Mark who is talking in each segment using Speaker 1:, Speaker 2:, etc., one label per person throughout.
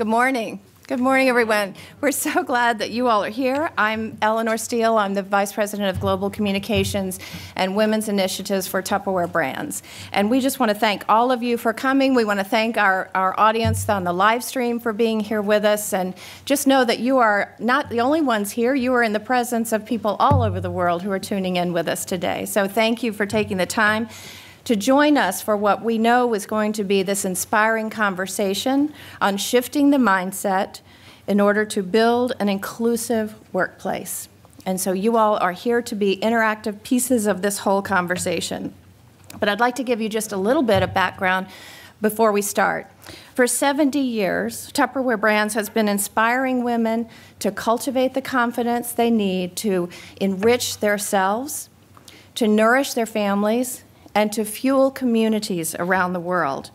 Speaker 1: Good morning. Good morning, everyone. We're so glad that you all are here. I'm Eleanor Steele. I'm the Vice President of Global Communications and Women's Initiatives for Tupperware Brands. And we just want to thank all of you for coming. We want to thank our audience on the live stream for being here with us. And just know that you are not the only ones here. You are in the presence of people all over the world who are tuning in with us today. So thank you for taking the time to join us for what we know is going to be this inspiring conversation on shifting the mindset in order to build an inclusive workplace. And so you all are here to be interactive pieces of this whole conversation. But I'd like to give you just a little bit of background before we start. For 70 years, Tupperware Brands has been inspiring women to cultivate the confidence they need to enrich themselves, to nourish their families, and to fuel communities around the world.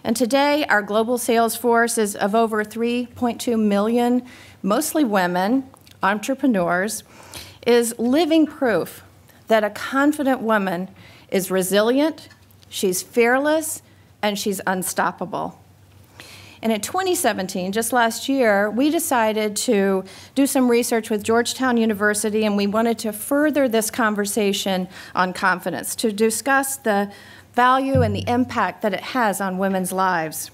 Speaker 1: And today, our global sales force is of over 3.2 million, mostly women, entrepreneurs, is living proof that a confident woman is resilient, she's fearless, and she's unstoppable. And in 2017, just last year, we decided to do some research with Georgetown University, and we wanted to further this conversation on confidence, to discuss the value and the impact that it has on women's lives.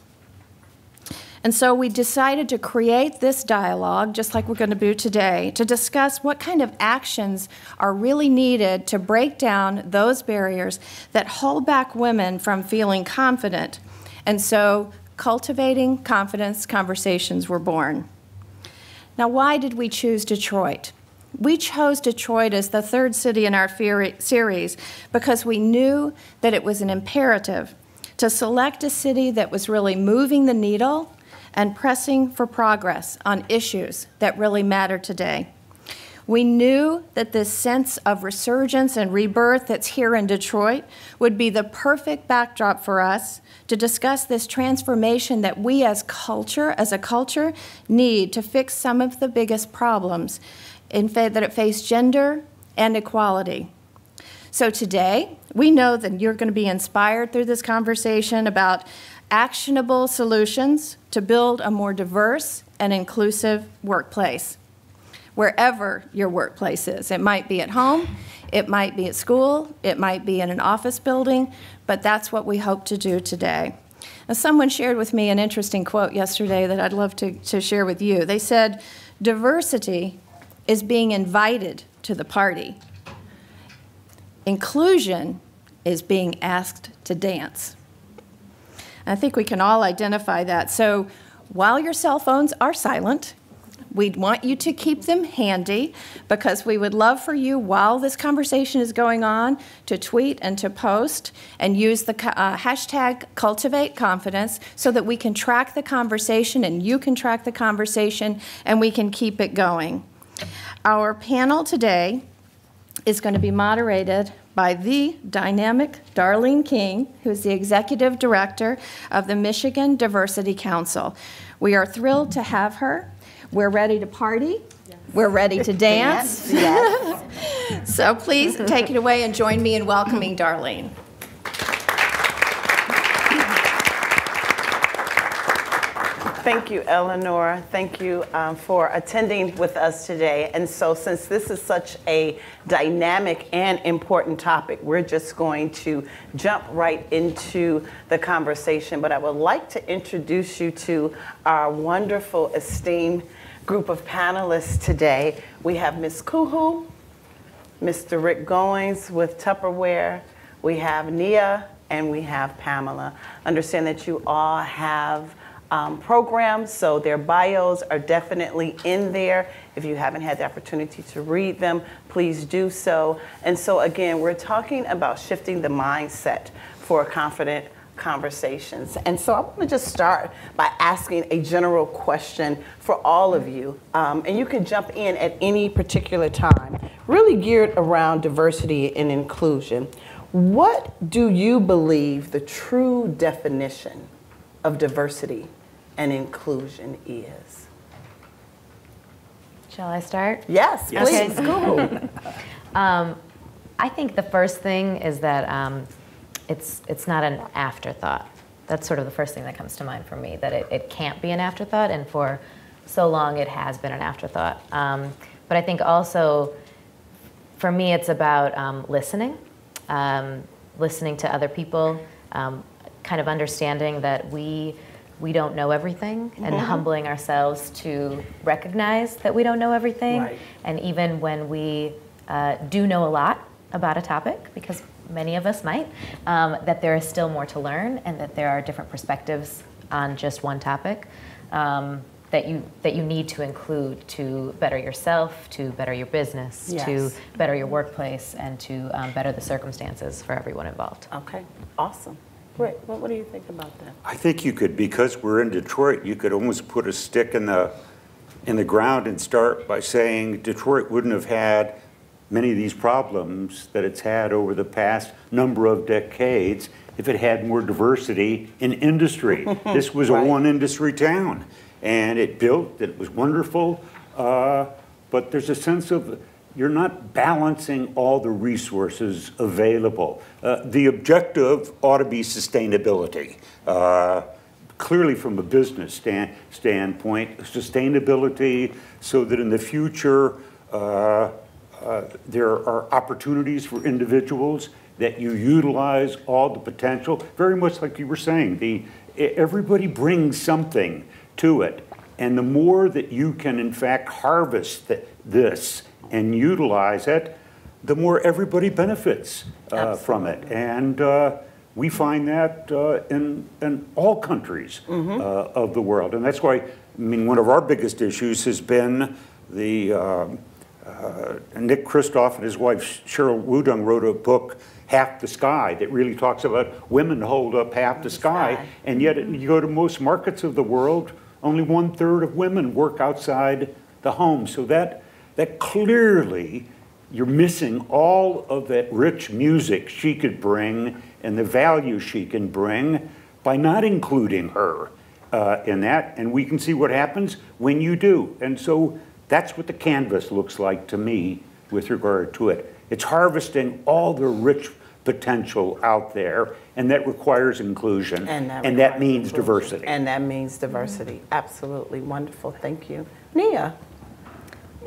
Speaker 1: And so we decided to create this dialogue, just like we're going to do today, to discuss what kind of actions are really needed to break down those barriers that hold back women from feeling confident. And so Cultivating Confidence conversations were born. Now, why did we choose Detroit? We chose Detroit as the third city in our series because we knew that it was an imperative to select a city that was really moving the needle and pressing for progress on issues that really matter today. We knew that this sense of resurgence and rebirth that's here in Detroit would be the perfect backdrop for us to discuss this transformation that we as a culture, need to fix some of the biggest problems that face gender and equality. So today, we know that you're going to be inspired through this conversation about actionable solutions to build a more diverse and inclusive workplace, wherever your workplace is. It might be at home, it might be at school, it might be in an office building, but that's what we hope to do today. Now, someone shared with me an interesting quote yesterday that I'd love to share with you. They said, "Diversity is being invited to the party. Inclusion is being asked to dance." I think we can all identify that. So while your cell phones are silent, we'd want you to keep them handy because we would love for you, while this conversation is going on, to tweet and to post and use the hashtag Cultivate Confidence so that we can track the conversation and you can track the conversation and we can keep it going. Our panel today is going to be moderated by the dynamic Darlene King, who's the Executive Director of the Michigan Diversity Council. We are thrilled to have her. We're ready to party. Yes. We're ready to dance. Yes. So please take it away and join me in welcoming Darlene.
Speaker 2: Thank you, Eleanor. Thank you for attending with us today. And so since this is such a dynamic and important topic, we're just going to jump right into the conversation. But I would like to introduce you to our wonderful, esteemed group of panelists today. We have Ms. Kuhu, Mr. Rick Goings with Tupperware, we have Nia, and we have Pamela. Understand that you all have programs, so their bios are definitely in there. If you haven't had the opportunity to read them, please do so. And so again, we're talking about shifting the mindset for confident conversations. And so I want to just start by asking a general question for all of you. And you can jump in at any particular time, really geared around diversity and inclusion. What do you believe the true definition of diversity and inclusion is?
Speaker 3: Shall I start?
Speaker 2: Yes, please.
Speaker 3: Okay. I think the first thing is that it's not an afterthought. That's sort of the first thing that comes to mind for me, that it can't be an afterthought, and for so long it has been an afterthought. But I think also, for me, it's about listening, listening to other people, kind of understanding that we don't know everything, and humbling ourselves to recognize that we don't know everything.
Speaker 2: Right.
Speaker 3: And even when we do know a lot about a topic, because many of us might, that there is still more to learn, and that there are different perspectives on just one topic that you need to include to better yourself, to better your business,
Speaker 2: Yes.
Speaker 3: to better your workplace, and to better the circumstances for everyone involved.
Speaker 2: Okay, awesome. Rick, what do you think about that?
Speaker 4: I think you could, because we're in Detroit, you could almost put a stick in the ground and start by saying Detroit wouldn't have had many of these problems that it's had over the past number of decades if it had more diversity in industry. This was
Speaker 2: Right.
Speaker 4: a one industry town, and it built, it was wonderful, but there's a sense of you're not balancing all the resources available. The objective ought to be sustainability. Clearly from a business standpoint, sustainability so that in the future there are opportunities for individuals, that you utilize all the potential, very much like you were saying, everybody brings something to it. And the more that you can in fact harvest this and utilize it, the more everybody benefits from it. And we find that in all countries of the world. And that's why, I mean, one of our biggest issues has been Nick Kristof and his wife Cheryl Wudung wrote a book, Half the Sky, that really talks about women hold up half the sky. And yet you go to most markets of the world, only 1/3 of women work outside the home. So that clearly you're missing all of that rich music she could bring and the value she can bring by not including her in that. And we can see what happens when you do. And so that's what the canvas looks like to me with regard to it. It's harvesting all the rich potential out there, and that requires inclusion, and that means diversity.
Speaker 2: And that means diversity. Absolutely wonderful. Thank you. Nia.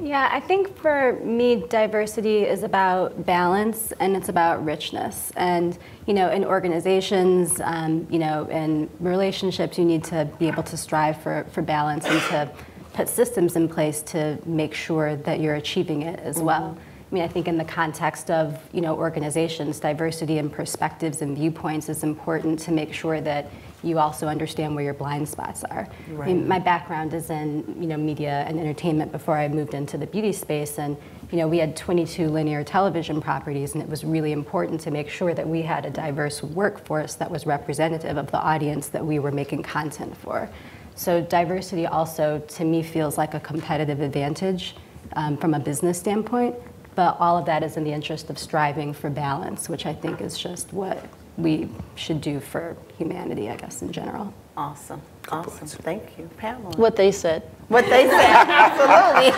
Speaker 5: Yeah, I think for me, diversity is about balance, and it's about richness. And in organizations, in relationships, you need to be able to strive for balance and to put systems in place to make sure that you're achieving it as well. I mean, I think in the context of organizations, diversity and perspectives and viewpoints is important to make sure that you also understand where your blind spots are.
Speaker 2: Right.
Speaker 5: I mean, my background is in media and entertainment before I moved into the beauty space, and we had 22 linear television properties, and it was really important to make sure that we had a diverse workforce that was representative of the audience that we were making content for. So diversity also, to me, feels like a competitive advantage from a business standpoint, but all of that is in the interest of striving for balance, which I think is just what we should do for humanity, I guess, in general.
Speaker 2: Awesome. Awesome. Thank you. Pamela.
Speaker 6: What they said.
Speaker 2: What they said. Absolutely.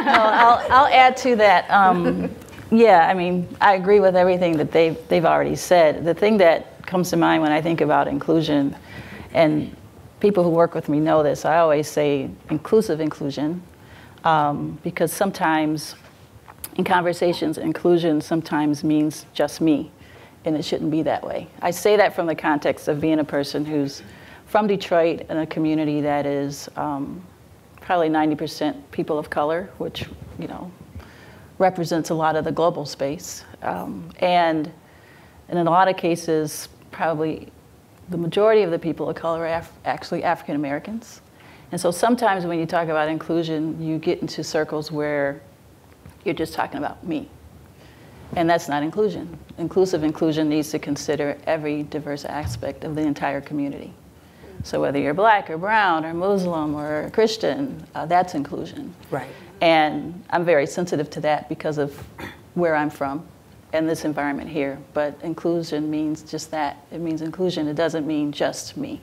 Speaker 6: No, I'll add to that. Yeah, I mean, I agree with everything that they've already said. The thing that comes to mind when I think about inclusion, and people who work with me know this, I always say inclusive inclusion, because sometimes in conversations, inclusion sometimes means just me, and it shouldn't be that way. I say that from the context of being a person who's from Detroit in a community that is probably 90% people of color, which represents a lot of the global space, and in a lot of cases, probably the majority of the people of color are actually African Americans. And so sometimes when you talk about inclusion, you get into circles where you're just talking about me. And that's not inclusion. Inclusive inclusion needs to consider every diverse aspect of the entire community. So whether you're black or brown or Muslim or Christian, that's inclusion.
Speaker 2: Right.
Speaker 6: And I'm very sensitive to that because of where I'm from and this environment here. But inclusion means just that. It means inclusion. It doesn't mean just me.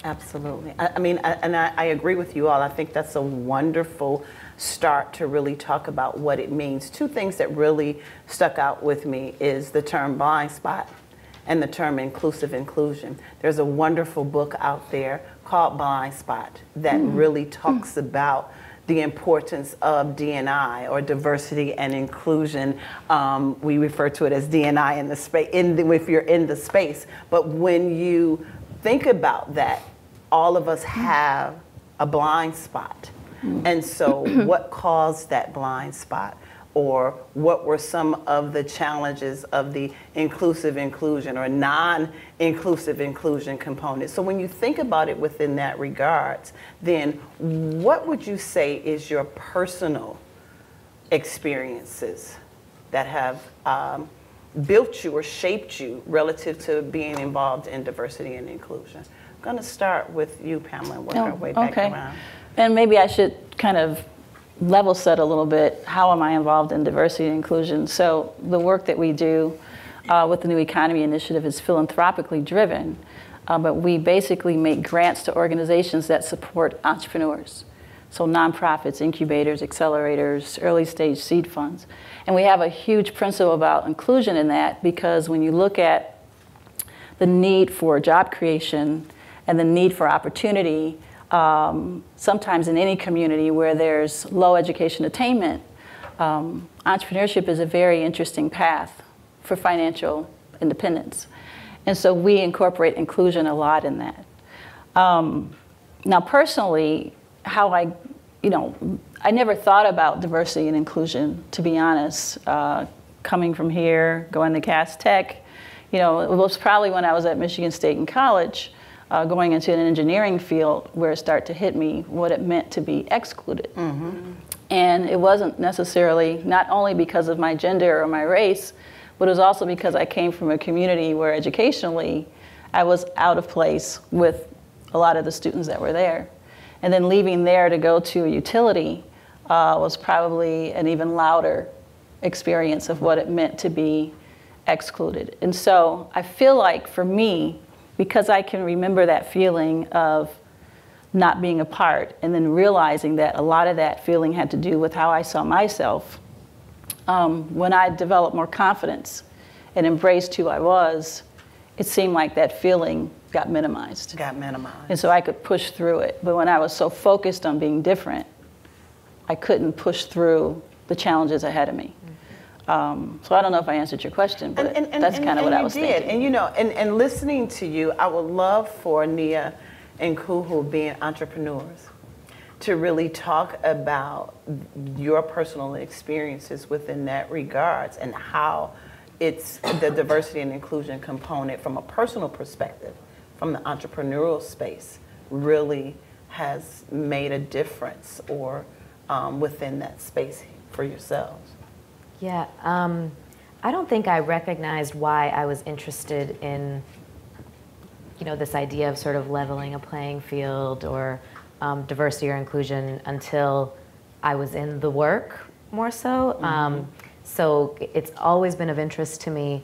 Speaker 2: Absolutely. I agree with you all. I think that's a wonderful start to really talk about what it means. Two things that really stuck out with me is the term blind spot and the term inclusive inclusion. There's a wonderful book out there called Blind Spot that really talks about the importance of D&I, or diversity and inclusion. We refer to it as D&I in the space, if you're in the space. But when you think about that, all of us have a blind spot. And so what caused that blind spot? Or what were some of the challenges of the inclusive inclusion or non-inclusive inclusion component? So when you think about it within that regards, then what would you say is your personal experiences that have built you or shaped you relative to being involved in diversity and inclusion? I'm going to start with you, Pamela, and work our way back around.
Speaker 6: And maybe I should kind of level set a little bit. How am I involved in diversity and inclusion? So the work that we do with the New Economy Initiative is philanthropically driven, but we basically make grants to organizations that support entrepreneurs. So nonprofits, incubators, accelerators, early stage seed funds. And we have a huge principle about inclusion in that, because when you look at the need for job creation and the need for opportunity, sometimes in any community where there's low education attainment, entrepreneurship is a very interesting path for financial independence. And so we incorporate inclusion a lot in that. Now personally, how I never thought about diversity and inclusion, to be honest. Coming from here, going to Cass Tech, it was probably when I was at Michigan State in college, going into an engineering field, where it started to hit me what it meant to be excluded. And it wasn't necessarily, not only because of my gender or my race, but it was also because I came from a community where educationally I was out of place with a lot of the students that were there. And then leaving there to go to a utility was probably an even louder experience of what it meant to be excluded. And so I feel like for me, because I can remember that feeling of not being a part, and then realizing that a lot of that feeling had to do with how I saw myself, when I developed more confidence and embraced who I was, it seemed like that feeling got minimized. And so I could push through it. But when I was so focused on being different, I couldn't push through the challenges ahead of me. So I don't know if I answered your question, but that's kind of what I was thinking.
Speaker 2: And listening to you, I would love for Nia and Kuhu, being entrepreneurs, to really talk about your personal experiences within that regards, and how it's the diversity and inclusion component from a personal perspective, from the entrepreneurial space, really has made a difference, or within that space for yourselves.
Speaker 3: Yeah, I don't think I recognized why I was interested in, this idea of sort of leveling a playing field or diversity or inclusion until I was in the work more so. So it's always been of interest to me.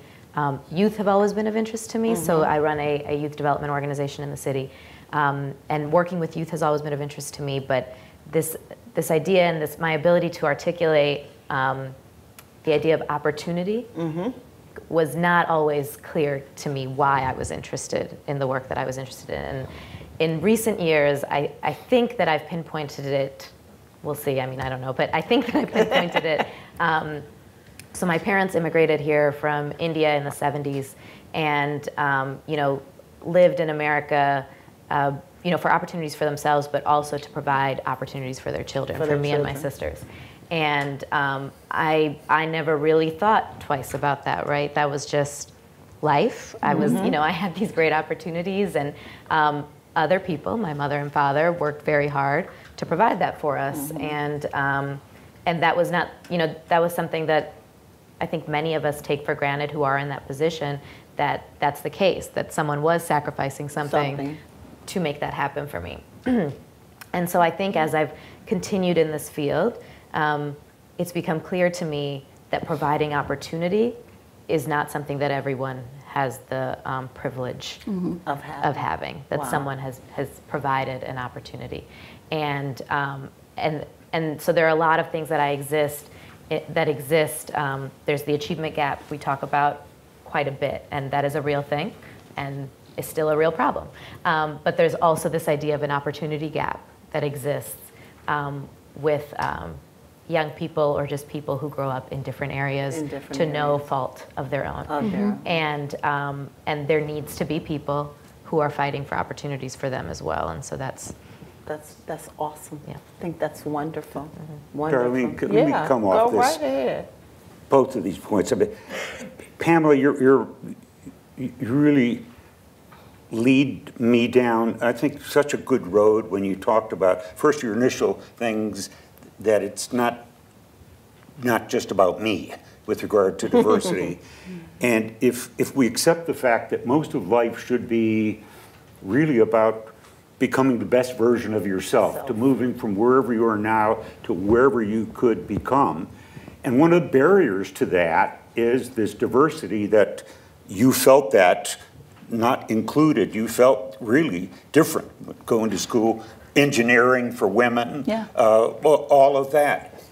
Speaker 3: Youth have always been of interest to me. So I run a youth development organization in the city, and working with youth has always been of interest to me. But this idea and my ability to articulate the idea of opportunity was not always clear to me why I was interested in the work that I was interested in. And in recent years, I think that I've pinpointed it. We'll see. I mean, I don't know, but I think that I've pinpointed it. So my parents immigrated here from India in the 70s, and lived in America, for opportunities for themselves, but also to provide opportunities for their children, for me and my sisters. And I never really thought twice about that, right? That was just life. I was, I had these great opportunities, and other people, my mother and father, worked very hard to provide that for us. And that was not, that was something that I think many of us take for granted who are in that position, that that's the case, that someone was sacrificing something to make that happen for me. And so I think as I've continued in this field, it's become clear to me that providing opportunity is not something that everyone has the privilege of having. That someone has provided an opportunity, and so there are a lot of things that exist. There's the achievement gap we talk about quite a bit, and that is a real thing, and is still a real problem. But there's also this idea of an opportunity gap that exists with young people or just people who grow up in different areas to no fault of their own. And there needs to be people who are fighting for opportunities for them as well, and so that's
Speaker 2: awesome.
Speaker 3: Yeah.
Speaker 2: I think that's wonderful. Wonderful.
Speaker 4: Darlene, let me come off
Speaker 2: go
Speaker 4: this.
Speaker 2: Right ahead.
Speaker 4: Both of these points. I mean, Pamela, you really lead me down, I think, such a good road when you talked about, first, your initial things, that it's not just about me with regard to diversity. And if we accept the fact that most of life should be really about becoming the best version of yourself, to moving from wherever you are now to wherever you could become. And one of the barriers to that is this diversity that you felt that not included. You felt really different going to school, engineering for women, all of that.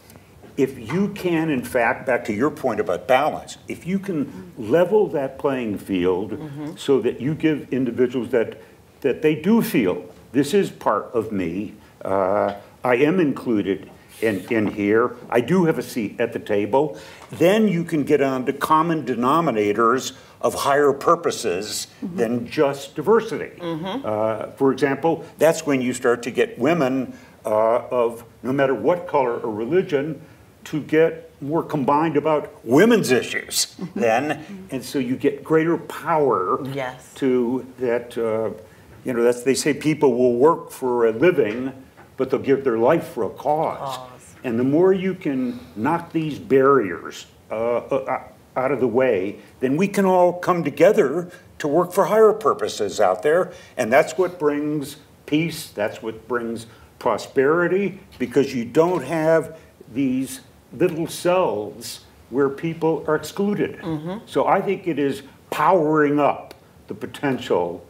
Speaker 4: If you can, in fact, back to your point about balance, if you can level that playing field so that you give individuals that they do feel this is part of me, I am included in here, I do have a seat at the table, then you can get on to common denominators of higher purposes than just diversity. For example, that's when you start to get women of no matter what color or religion to get more combined about women's issues then, and so you get greater power to that, you know, that's, they say people will work for a living, but they'll give their life for a cause. And the more you can knock these barriers out of the way, then we can all come together to work for higher purposes out there. And that's what brings peace, that's what brings prosperity, because you don't have these little cells where people are excluded. So I think it is powering up the potential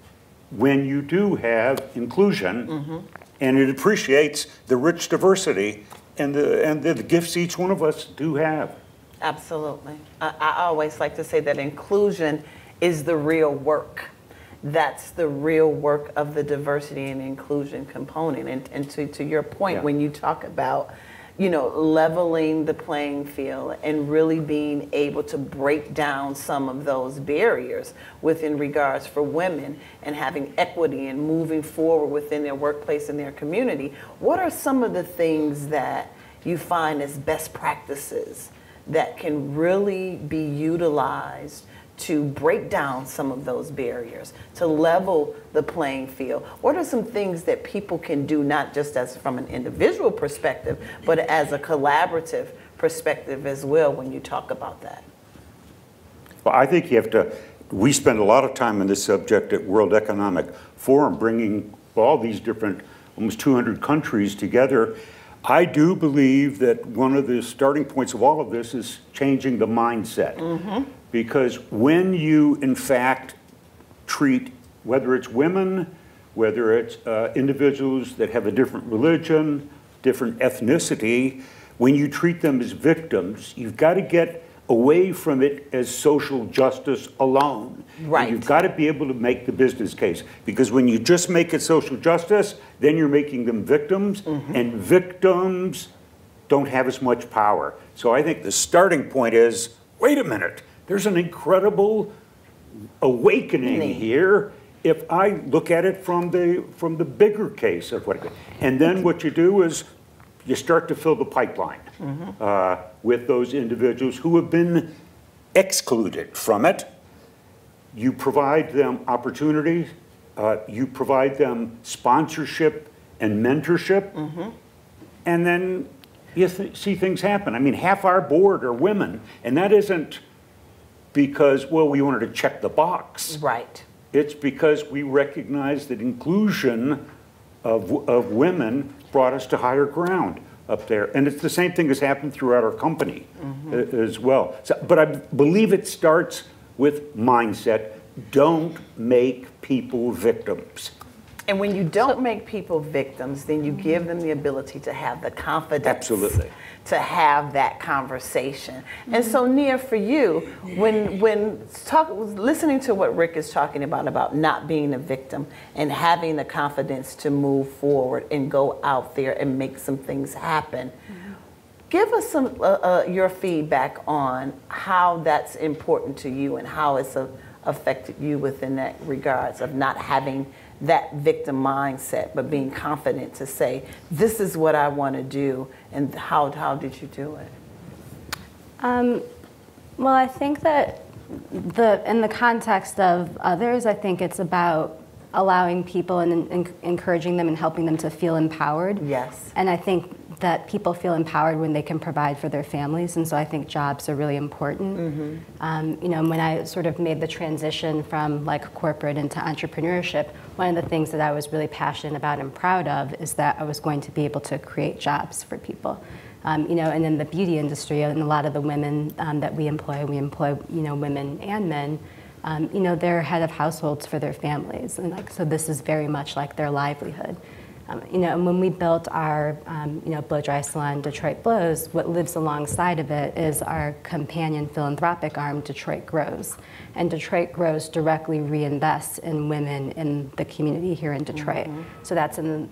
Speaker 4: when you do have inclusion, and it appreciates the rich diversity and the gifts each one of us do have. Absolutely.
Speaker 2: I always like to say that inclusion is the real work. That's the real work of the diversity and inclusion component. And to your point, when you talk about, you know, leveling the playing field and really being able to break down some of those barriers within regards for women and having equity and moving forward within their workplace and their community, what are some of the things that you find as best practices that can really be utilized to break down some of those barriers, to level the playing field? What are some things that people can do, not just as from an individual perspective, but as a collaborative perspective as well when you talk about that?
Speaker 4: Well, I think you have to, we spend a lot of time on this subject at World Economic Forum, bringing all these different, almost 200 countries together. I do believe that one of the starting points of all of this is changing the mindset. Because when you, in fact, treat, whether it's women, whether it's individuals that have a different religion, different ethnicity, when you treat them as victims, you've got to get away from it as social justice alone. And you've got to be able to make the business case. Because when you just make it social justice, then you're making them victims, and victims don't have as much power. So I think the starting point is, wait a minute, there's an incredible awakening here if I look at it from the bigger case of what, and then what you do is you start to fill the pipeline with those individuals who have been excluded from it. You provide them opportunities, you provide them sponsorship and mentorship, and then you see things happen. I mean, half our board are women, and that isn't because, well, we wanted to check the box. It's because we recognize that inclusion of women brought us to higher ground up there. And it's the same thing has happened throughout our company as well. So, but I believe it starts with mindset. Don't make people victims.
Speaker 2: And when you don't make people victims, then you give them the ability to have the confidence to have that conversation. And so, Nia, for you, when listening to what Rick is talking about not being a victim and having the confidence to move forward and go out there and make some things happen, give us some your feedback on how that's important to you and how it's affected you within that regards of not having that victim mindset, but being confident to say, this is what I want to do, and how did you do it?
Speaker 5: Well, I think that in the context of others, I think it's about allowing people and encouraging them and helping them to feel empowered.
Speaker 2: Yes.
Speaker 5: And I think that people feel empowered when they can provide for their families, and so I think jobs are really important. You know, when I sort of made the transition from like corporate into entrepreneurship, one of the things that I was really passionate about and proud of is that I was going to be able to create jobs for people. You know, and in the beauty industry, and a lot of the women that we employ, you know, women and men. You know, they're head of households for their families, and like so, this is very much like their livelihood. You know, and when we built our, you know, blow dry salon, Detroit Blows, what lives alongside of it is our companion philanthropic arm, Detroit Grows. And Detroit Grows directly reinvests in women in the community here in Detroit. So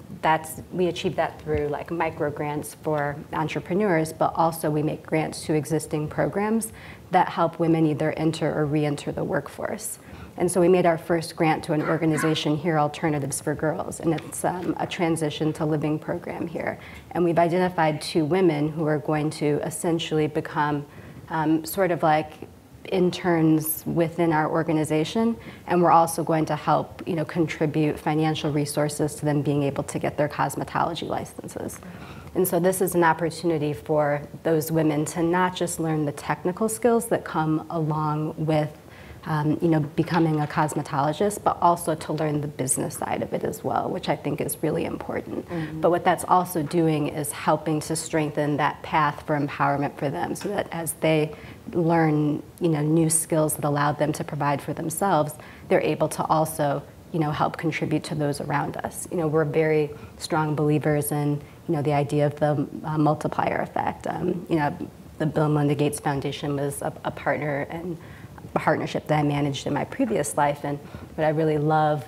Speaker 5: we achieve that through like micro grants for entrepreneurs, but also we make grants to existing programs that help women either enter or re-enter the workforce. And so we made our first grant to an organization here, Alternatives for Girls, and it's a transition to living program here. And we've identified 2 women who are going to essentially become sort of like interns within our organization, and we're also going to help, you know, contribute financial resources to them being able to get their cosmetology licenses. And so this is an opportunity for those women to not just learn the technical skills that come along with you know, becoming a cosmetologist, but also to learn the business side of it as well, which I think is really important. But what that's also doing is helping to strengthen that path for empowerment for them, so that as they learn, you know, new skills that allow them to provide for themselves, they're able to also, you know, help contribute to those around us. You know, we're very strong believers in, you know, the idea of the multiplier effect. You know, the Bill and Melinda Gates Foundation was a partner and partnership that I managed in my previous life, and what I really love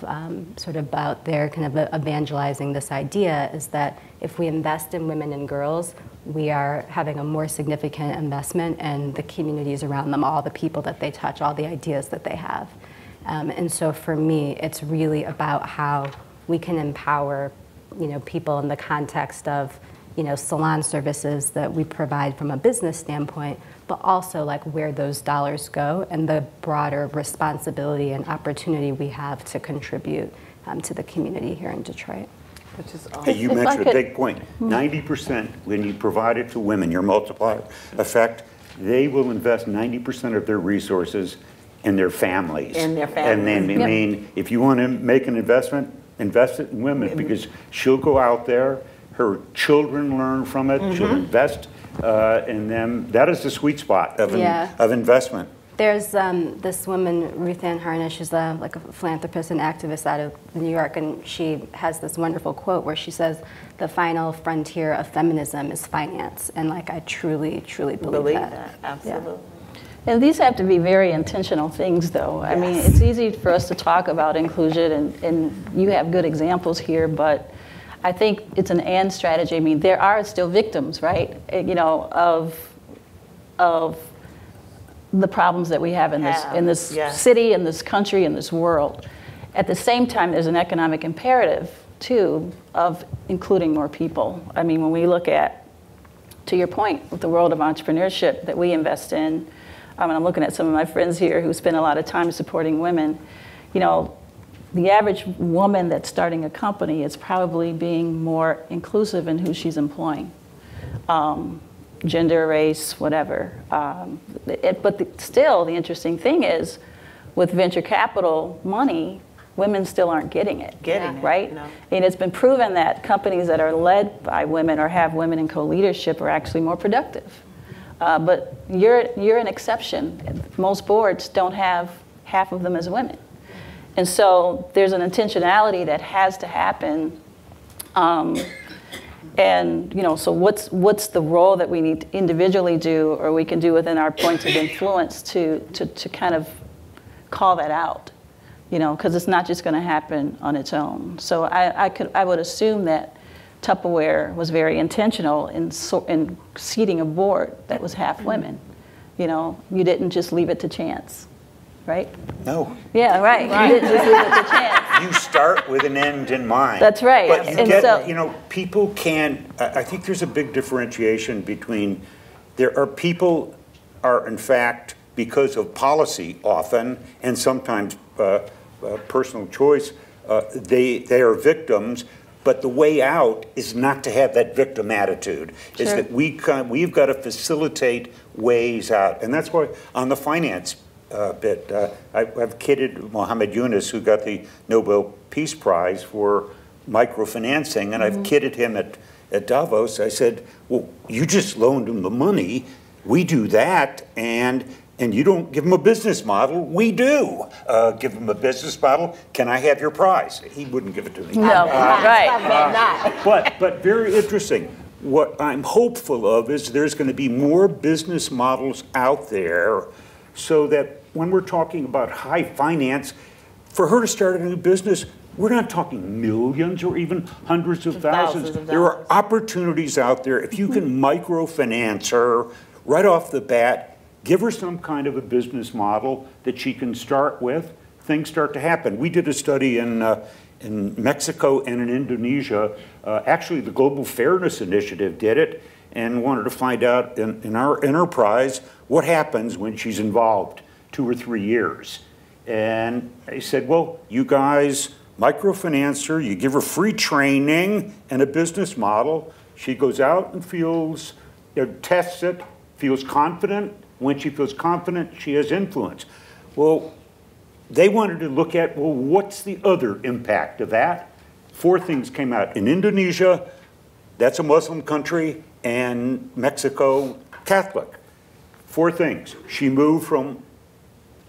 Speaker 5: sort of about their kind of evangelizing this idea is that if we invest in women and girls, we are having a more significant investment in the communities around them, all the people that they touch, all the ideas that they have. And so for me, it's really about how we can empower, you know, people in the context of, you know, salon services that we provide from a business standpoint, but also like where those dollars go and the broader responsibility and opportunity we have to contribute to the community here in Detroit.
Speaker 2: Which is awesome.
Speaker 4: Hey, you mentioned a big point. 90% when you provide it to women, your multiplier effect, they will invest 90% of their resources in their families.
Speaker 2: In their families.
Speaker 4: And then, I mean, if you want to make an investment, invest it in women, because she'll go out there, her children learn from it, she'll invest in them. That is the sweet spot of investment.
Speaker 5: There's this woman, Ruth Ann Harness, she's like a philanthropist and activist out of New York, and she has this wonderful quote where she says, the final frontier of feminism is finance. And like, I truly, truly believe that.
Speaker 2: Absolutely.
Speaker 5: Yeah.
Speaker 6: And these have to be very intentional things, though. I mean, it's easy for us to talk about inclusion, and you have good examples here, but I think it's an and strategy. I mean, there are still victims, right? You know, of the problems that we have in this city, in this country, in this world. At the same time, there's an economic imperative too of including more people. I mean, when we look at, to your point, with the world of entrepreneurship that we invest in, and I'm looking at some of my friends here who spend a lot of time supporting women, you know, the average woman that's starting a company is probably being more inclusive in who she's employing. Gender, race, whatever. But still, the interesting thing is, with venture capital money, women still aren't getting it. Right?
Speaker 2: No.
Speaker 6: And it's been proven that companies that are led by women or have women in co-leadership are actually more productive. But you're an exception. Most boards don't have half of them as women. And so there's an intentionality that has to happen. And so what's the role that we need to individually do, or we can do within our points of influence to kind of call that out, because it's not just going to happen on its own. So I would assume that Tupperware was very intentional in seating a board that was half women. You didn't just leave it to chance, right?
Speaker 4: No.
Speaker 6: Yeah, right. You didn't just leave it to chance.
Speaker 4: You start with an end in mind.
Speaker 6: That's right.
Speaker 4: But you
Speaker 6: And
Speaker 4: get,
Speaker 6: so,
Speaker 4: people can, I think there's a big differentiation between, people are in fact, because of policy often, and sometimes personal choice, they are victims, but the way out is not to have that victim attitude.
Speaker 6: Sure.
Speaker 4: Is that we've got to facilitate ways out. And that's why on the finance bit, I've kidded Mohammed Yunus, who got the Nobel Peace Prize for microfinancing, and I've kidded him at Davos. I said, well, you just loaned him the money. We do that, and you don't give him a business model. We do give him a business model. Can I have your prize? He wouldn't give it to me.
Speaker 6: No, right.
Speaker 4: But very interesting. What I'm hopeful of is there's going to be more business models out there, so that when we're talking about high finance, for her to start a new business, we're not talking millions or even hundreds of thousands. There are opportunities out there. If you can microfinance her right off the bat, give her some kind of a business model that she can start with, things start to happen. We did a study in Mexico and in Indonesia. Actually, the Global Fairness Initiative did it and wanted to find out in our enterprise what happens when she's involved 2 or 3 years. And they said, well, you guys microfinance her, you give her free training and a business model. She goes out and tests it, feels confident. When she feels confident, she has influence. Well, they wanted to look at, well, what's the other impact of that? 4 things came out. In Indonesia, that's a Muslim country, and Mexico, Catholic. 4 things. She moved from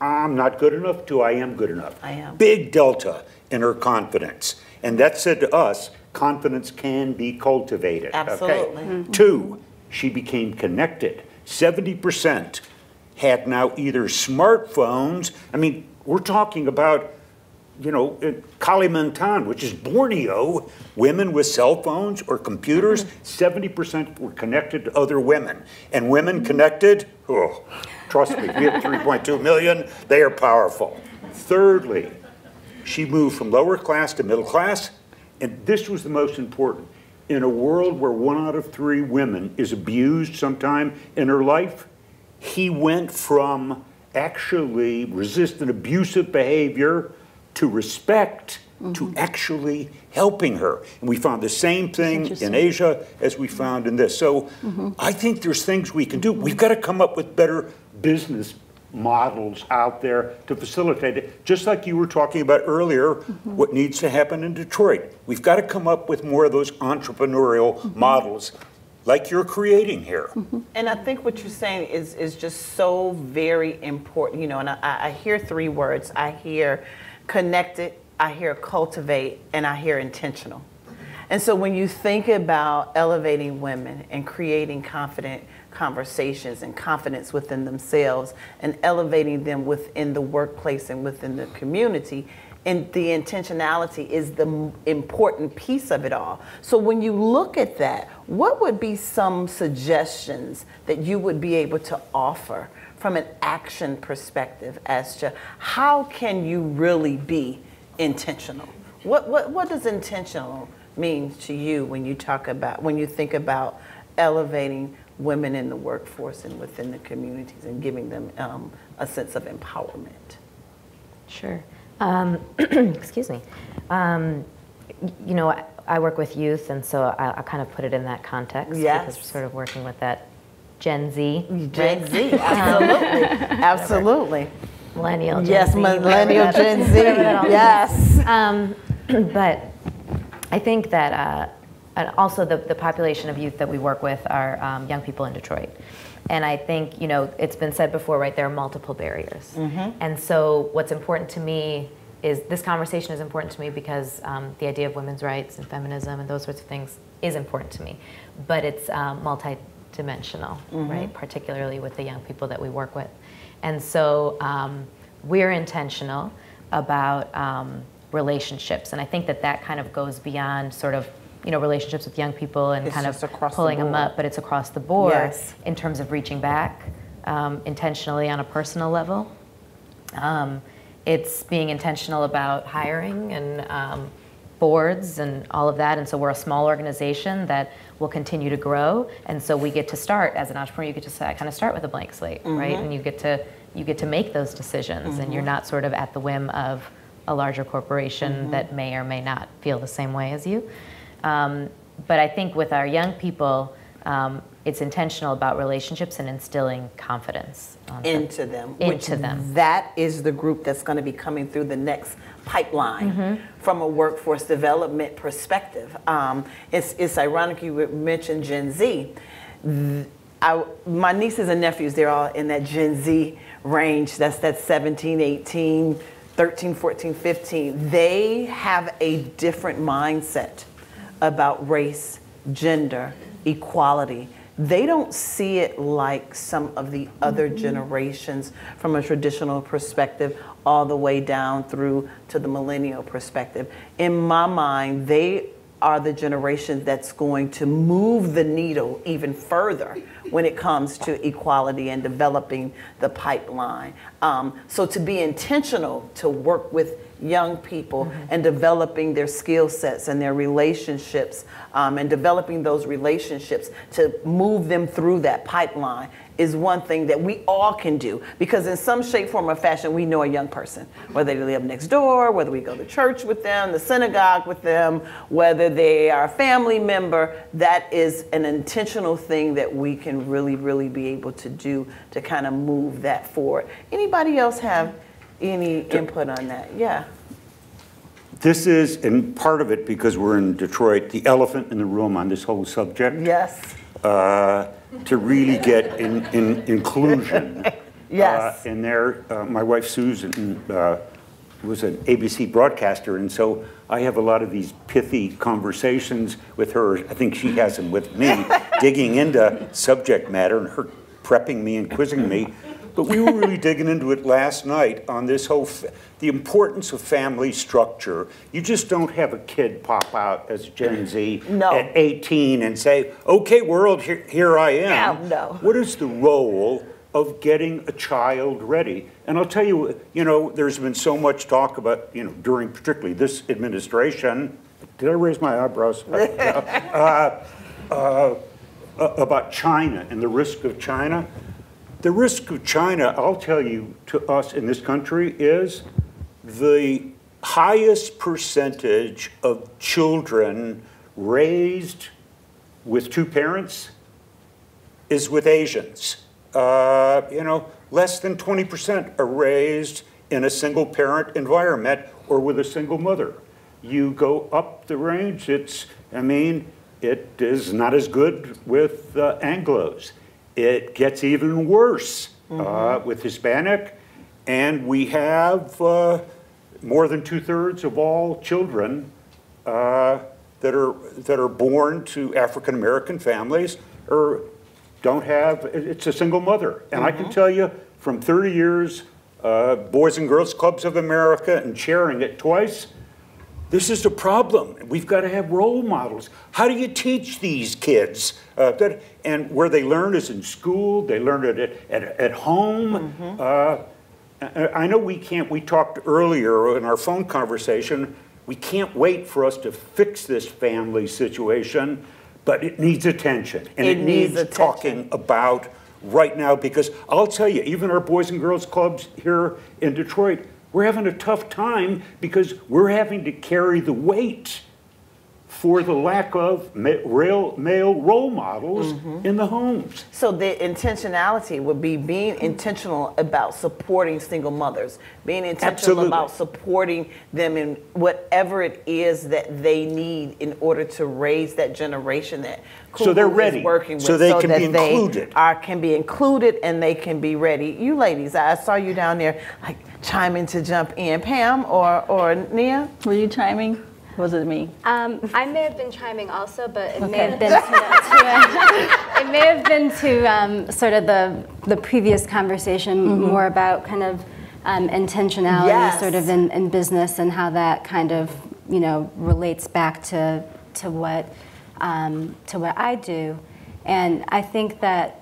Speaker 4: I'm not good enough to I am good enough.
Speaker 2: I am.
Speaker 4: Big delta in her confidence. And that said to us, confidence can be cultivated.
Speaker 2: Absolutely.
Speaker 4: Okay? 2, she became connected. 70% had now either smartphones. I mean, we're talking about, in Kalimantan, which is Borneo, women with cell phones or computers, 70% were connected to other women. And women connected, trust me, we have 3.2 million, they are powerful. Thirdly, she moved from lower class to middle class, and this was the most important. In a world where 1 out of 3 women is abused sometime in her life, he went from actually resistant abusive behavior to respect to actually helping her. And we found the same thing in Asia as we found in this. So I think there's things we can do. We've got to come up with better business models out there to facilitate it. Just like you were talking about earlier, what needs to happen in Detroit. We've got to come up with more of those entrepreneurial models like you're creating here.
Speaker 2: And I think what you're saying is just so very important, and I hear 3 words. I hear connected, I hear cultivate, and I hear intentional. And so when you think about elevating women and creating confident conversations and confidence within themselves and elevating them within the workplace and within the community, and the intentionality is the important piece of it all. So when you look at that, what would be some suggestions that you would be able to offer from an action perspective as to how can you really be intentional? What does intentional mean to you when you think about elevating women in the workforce and within the communities and giving them a sense of empowerment?
Speaker 3: Sure. Excuse me. I work with youth, and so I kind of put it in that context.
Speaker 2: Yes.
Speaker 3: Because we're sort of working with that Gen Z.
Speaker 2: Gen Z, absolutely. Absolutely.
Speaker 3: Millennial Gen
Speaker 2: yes,
Speaker 3: Z.
Speaker 2: Millennial Gen Z. Yes.
Speaker 3: But I think that, and also the population of youth that we work with are young people in Detroit. And I think, it's been said before, right, there are multiple barriers. And so what's important to me this conversation is important to me because the idea of women's rights and feminism and those sorts of things is important to me, but it's multi-dimensional, right? Particularly with the young people that we work with. And so we're intentional about relationships, and I think that kind of goes beyond sort of, you know, relationships with young people and kind of pulling them up, but it's across the board in terms of reaching back intentionally on a personal level. It's being intentional about hiring and boards and all of that. And so we're a small organization that will continue to grow. And so we get to start, as an entrepreneur, you get to kind of start with a blank slate, right? And you get to make those decisions, and you're not sort of at the whim of a larger corporation that may or may not feel the same way as you. But I think with our young people, it's intentional about relationships and instilling confidence
Speaker 2: into them.
Speaker 3: Them.
Speaker 2: That is the group that's going to be coming through the next pipeline from a workforce development perspective. It's ironic you mentioned Gen Z. My nieces and nephews, they're all in that Gen Z range. That's that 17, 18, 13, 14, 15. They have a different mindset about race, gender, equality. They don't see it like some of the other generations from a traditional perspective all the way down through to the millennial perspective. In my mind, they are the generation that's going to move the needle even further when it comes to equality and developing the pipeline. So to be intentional to work with young people and developing their skill sets and their relationships and developing those relationships to move them through that pipeline is one thing that we all can do, because in some shape, form, or fashion, we know a young person, whether they live next door, whether we go to church with them, the synagogue with them, whether they are a family member. That is an intentional thing that we can really, really be able to do to kind of move that forward. Anybody else have any input on that? Yeah.
Speaker 4: This is, and part of it because we're in Detroit, the elephant in the room on this whole subject.
Speaker 2: Yes.
Speaker 4: To really get in inclusion.
Speaker 2: Yes.
Speaker 4: And there, my wife Susan was an ABC broadcaster, and so I have a lot of these pithy conversations with her. I think she has them with me, digging into subject matter and her prepping me and quizzing me. But we were really digging into it last night on this whole, the importance of family structure. You just don't have a kid pop out as Gen Z at 18 and say, okay, world, here I am.
Speaker 2: No.
Speaker 4: What is the role of getting a child ready? And I'll tell you, you know, there's been so much talk about, you know, during particularly this administration, did I raise my eyebrows? About China and the risk of China. The risk of China, I'll tell you, to us in this country is the highest percentage of children raised with two parents is with Asians. You know, less than 20% are raised in a single parent environment or with a single mother. You go up the range, it is not as good with Anglos. It gets even worse with Hispanic, and we have more than 2/3 of all children that are born to African American families or don't have. It's a single mother, and I can tell you from 30 years, Boys and Girls Clubs of America, and chairing it twice. This is a problem. We've got to have role models. How do you teach these kids? And where they learn is in school. They learn it at home. I know we can't. We talked earlier in our phone conversation. We can't wait for us to fix this family situation, but it needs attention, and it needs talking about right now. Because I'll tell you, even our Boys and Girls Clubs here in Detroit, we're having a tough time because we're having to carry the weight for the lack of male role models in the homes.
Speaker 2: So the intentionality would be being intentional about supporting single mothers, being intentional about supporting them in whatever it is that they need in order to raise that generation that
Speaker 4: so they're ready,
Speaker 2: working with,
Speaker 4: so they can be included.
Speaker 2: Can be included and they can be ready. You ladies, I saw you down there like chiming to jump in. Pam or Nia?
Speaker 6: Were you chiming? Was it me?
Speaker 5: I may have been chiming also, but it may have been it may have been to sort of the previous conversation, more about kind of intentionality, sort of in business, and how that kind of relates back to what I do. And I think that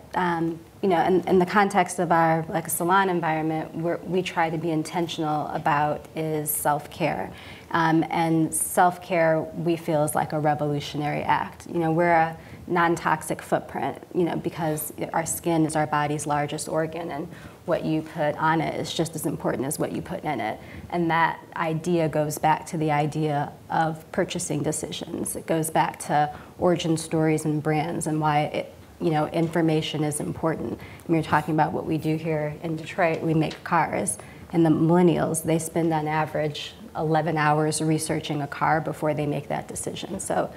Speaker 5: in the context of our salon environment, we try to be intentional about is self-care. And self-care, we feel, is like a revolutionary act. We're a non-toxic footprint, because our skin is our body's largest organ, and what you put on it is just as important as what you put in it. And that idea goes back to the idea of purchasing decisions. It goes back to origin stories and brands and why information is important. And we're talking about what we do here in Detroit. We make cars, and the millennials, they spend on average 11 hours researching a car before they make that decision. So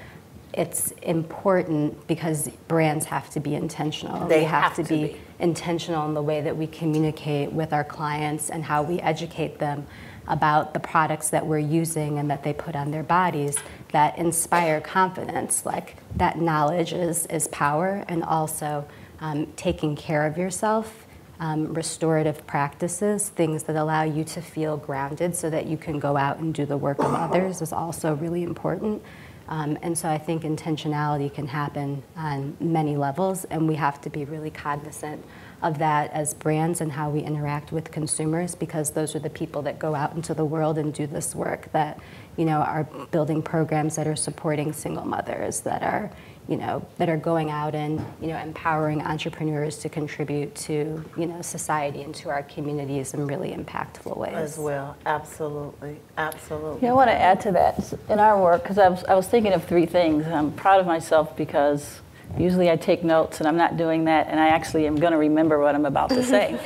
Speaker 5: it's important because brands have to be intentional.
Speaker 2: They have to be
Speaker 5: intentional in the way that we communicate with our clients and how we educate them about the products that we're using and that they put on their bodies that inspire confidence. Like, that knowledge is power, and also taking care of yourself. Restorative practices, things that allow you to feel grounded so that you can go out and do the work of others, is also really important. And so I think intentionality can happen on many levels, and we have to be really cognizant of that as brands and how we interact with consumers, because those are the people that go out into the world and do this work, that are building programs that are supporting single mothers, that are going out and empowering entrepreneurs to contribute to society and to our communities in really impactful ways.
Speaker 2: As well, absolutely.
Speaker 6: Yeah, I want to add to that in our work, because I was thinking of three things. I'm proud of myself because usually I take notes, and I'm not doing that, and I actually am going to remember what I'm about to say.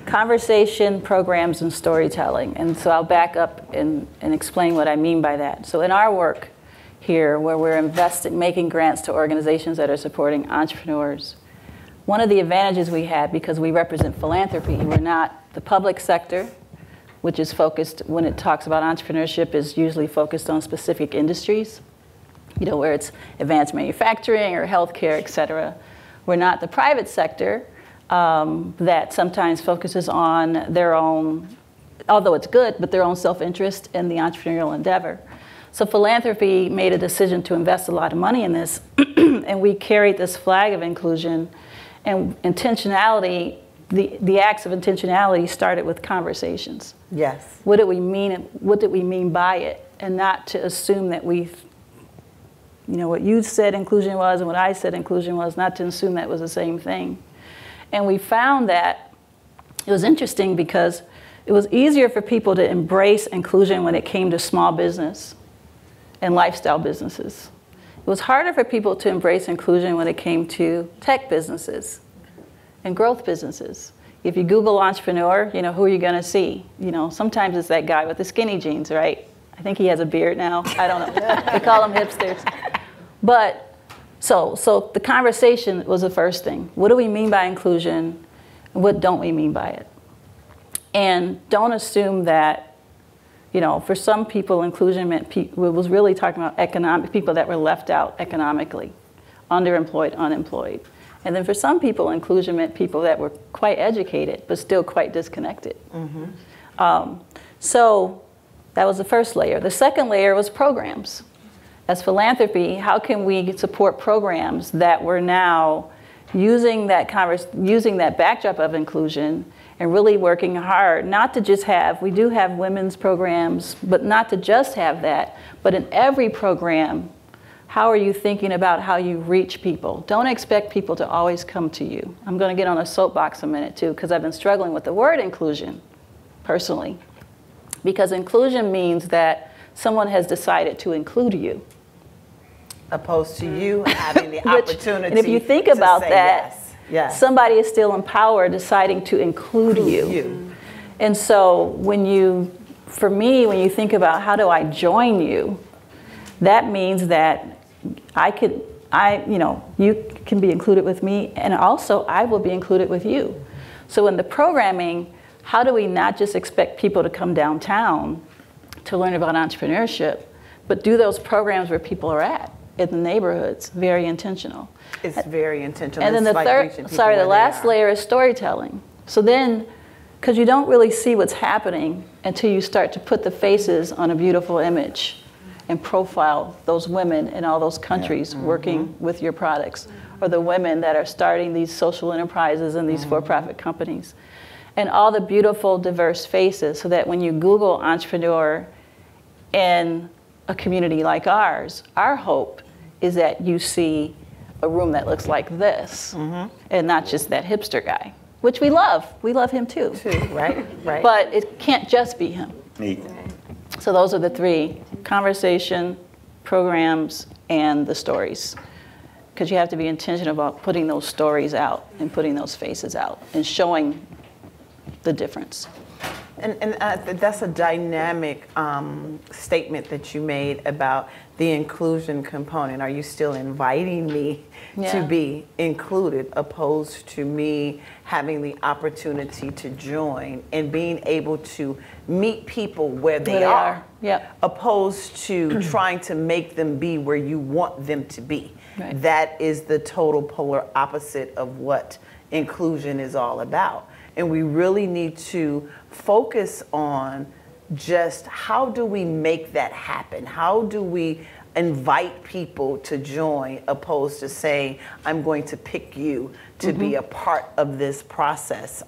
Speaker 6: Conversation, programs, and storytelling. And so I'll back up and explain what I mean by that. So in our work here, where we're making grants to organizations that are supporting entrepreneurs, one of the advantages we had, because we represent philanthropy, we're not the public sector, which is focused, when it talks about entrepreneurship, is usually focused on specific industries, where it's advanced manufacturing or healthcare, et cetera. We're not the private sector, that sometimes focuses on their own, although it's good, but their own self-interest in the entrepreneurial endeavor. So philanthropy made a decision to invest a lot of money in this, and we carried this flag of inclusion and intentionality. The acts of intentionality started with conversations.
Speaker 2: Yes.
Speaker 6: What did we mean? What did we mean by it? And not to assume that what you said inclusion was and what I said inclusion was, not to assume that was the same thing. And we found that it was interesting because it was easier for people to embrace inclusion when it came to small business and lifestyle businesses. It was harder for people to embrace inclusion when it came to tech businesses and growth businesses. If you Google entrepreneur, who are you going to see? Sometimes it's that guy with the skinny jeans, right? I think he has a beard now. I don't know. They call them hipsters. But so the conversation was the first thing. What do we mean by inclusion? And what don't we mean by it? And don't assume that, for some people, inclusion meant was really talking about people that were left out economically, underemployed, unemployed. And then for some people, inclusion meant people that were quite educated, but still quite disconnected. So that was the first layer. The second layer was programs. As philanthropy, how can we support programs that we're now using that backdrop of inclusion and really working hard, not to just we do have women's programs, but not to just have that, but in every program, how are you thinking about how you reach people? Don't expect people to always come to you. I'm going to get on a soapbox a minute too, because I've been struggling with the word inclusion personally. Because inclusion means that someone has decided to include you.
Speaker 2: Opposed to you having the opportunity.
Speaker 6: And if you think
Speaker 2: to
Speaker 6: about
Speaker 2: say
Speaker 6: that,
Speaker 2: yes. Yes.
Speaker 6: somebody is still in power deciding to include you. And so when you, for me, when you think about how do I join you, that means that you can be included with me, and also I will be included with you. So in the programming, how do we not just expect people to come downtown to learn about entrepreneurship, but do those programs where people are at, in the neighborhoods, very intentional.
Speaker 2: It's very intentional.
Speaker 6: And then the the last layer is storytelling. So then, because you don't really see what's happening until you start to put the faces on a beautiful image and profile those women in all those countries working with your products, or the women that are starting these social enterprises and these for-profit companies. And all the beautiful, diverse faces, so that when you Google entrepreneur in a community like ours, our hope is that you see a room that looks like this, and not just that hipster guy, which we love. We love him too.
Speaker 2: Right.
Speaker 6: But it can't just be him.
Speaker 4: Neat.
Speaker 6: So those are the three: conversation, programs, and the stories. Because you have to be intentional about putting those stories out and putting those faces out and showing the difference.
Speaker 2: And that's a dynamic statement that you made about the inclusion component. Are you still inviting me to be included, opposed to me having the opportunity to join and being able to meet people where they are, opposed to trying to make them be where you want them to be. Right. That is the total polar opposite of what inclusion is all about. And we really need to focus on just how do we make that happen? How do we invite people to join, opposed to saying, I'm going to pick you to be a part of this process.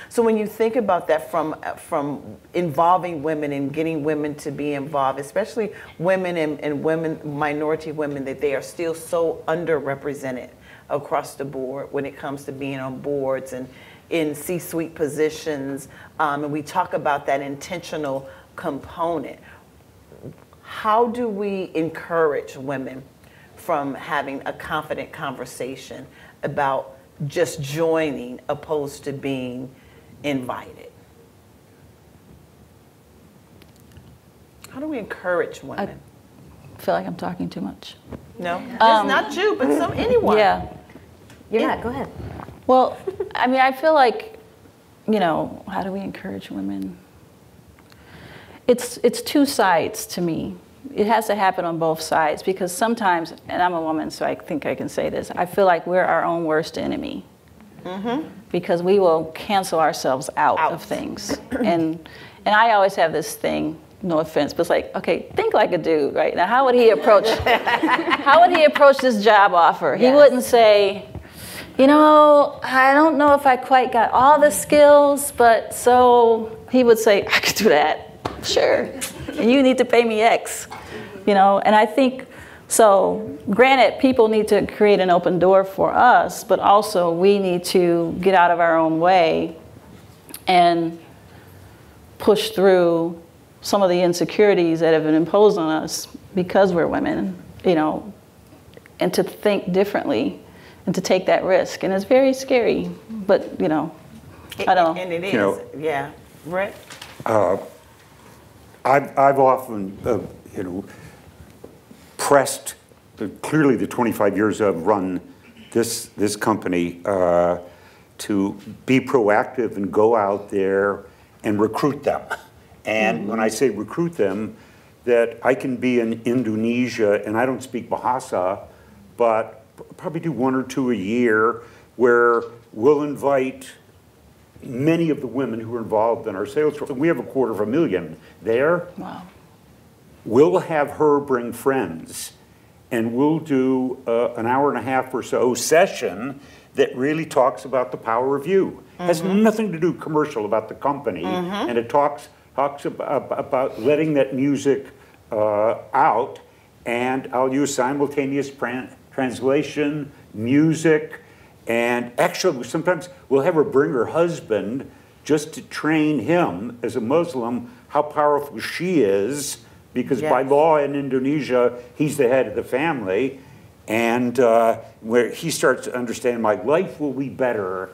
Speaker 2: So when you think about that from involving women and getting women to be involved, especially women and women, minority women, that they are still so underrepresented across the board when it comes to being on boards and in C-suite positions, and we talk about that intentional component. How do we encourage women from having a confident conversation about just joining opposed to being invited? How do we encourage women?
Speaker 6: I feel like I'm talking too much.
Speaker 2: No, it's not you, but anyone.
Speaker 6: Yeah.
Speaker 3: You're not, go ahead.
Speaker 6: Well, I mean, I feel like, how do we encourage women? It's two sides to me. It has to happen on both sides, because sometimes, and I'm a woman, so I think I can say this, I feel like we're our own worst enemy. Because we will cancel ourselves out of things. And I always have this thing, no offense, but it's like, okay, think like a dude, right? Now, how would he approach this job offer? He wouldn't say, I don't know if I quite got all the skills, but so he would say, I could do that, sure. And you need to pay me X, and I think, so granted, people need to create an open door for us, but also we need to get out of our own way and push through some of the insecurities that have been imposed on us because we're women, and to think differently and to take that risk. And it's very scary, but, I don't know.
Speaker 2: And it is, yeah. Rick?
Speaker 4: I've often, pressed, clearly the 25 years I've run this company, to be proactive and go out there and recruit them. And when I say recruit them, that I can be in Indonesia, and I don't speak Bahasa, but probably do 1 or 2 a year, where we'll invite many of the women who are involved in our sales. We have 250,000 there.
Speaker 6: Wow.
Speaker 4: We'll have her bring friends, and we'll do an hour and a half or so session that really talks about the power of you. Has nothing to do commercial about the company, and it talks about letting that music out, and I'll use simultaneous translation, music, and actually sometimes we'll have her bring her husband just to train him as a Muslim how powerful she is because by law in Indonesia, he's the head of the family. And where he starts to understand my life will be better